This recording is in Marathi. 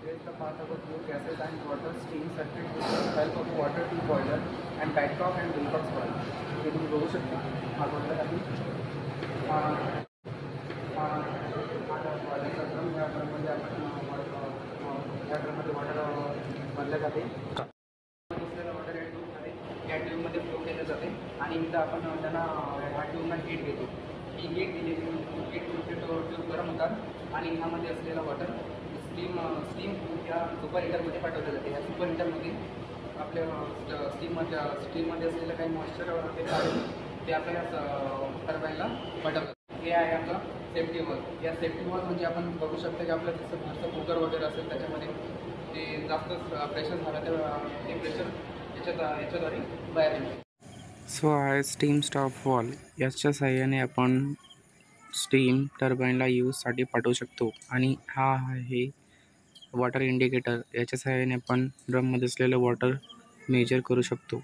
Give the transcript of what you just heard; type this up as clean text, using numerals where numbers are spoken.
Here is the path of a few gases and water steam circuit with the help of water tea boiler and Babcock and Wilcox valve. हे तुम्ही बघू शकता हा बोलला खाली आता बॉयलरचा ड्रम या ड्रममध्ये आपण या ड्रममध्ये वॉटर भरल्या जाते. दुसऱ्याला वॉटर या ट्यूबमध्ये फ्लो केलं जाते आणि इथं आपण त्यांना ह्या ट्यूबला हीट देतो. ही हीट दिलेली हीट ट्यूब गरम होतात आणि ह्यामध्ये असलेला वॉटर स्टीम या सुपर हिटरमध्ये पाठवलं जाते. ह्या सुपर हिटरमध्ये आपल्या स्टीममध्ये असलेलं काही मॉइश्चर ते काढून ते आपल्या टर्बाईनला पाठवतात. हे आहे आपलं सेफ्टी वॉल. या सेफ्टी वॉल म्हणजे आपण बघू शकतो की आपलं जसं घरचं कुकर वगैरे असेल त्याच्यामध्ये ते जास्त प्रेशर झालं तर ते प्रेशर याच्याद्वारे बाहेर येईल. सो आहे स्टीम स्टॉप वॉल. याच्या साहाय्याने आपण स्टीम टर्बाईनला यूजसाठी पाठवू शकतो. आणि हा आहे वॉटर इंडिकेटर. याच्या साहाय्याने आपण ड्रममध्ये असलेलं वॉटर मेजर करू शकतो.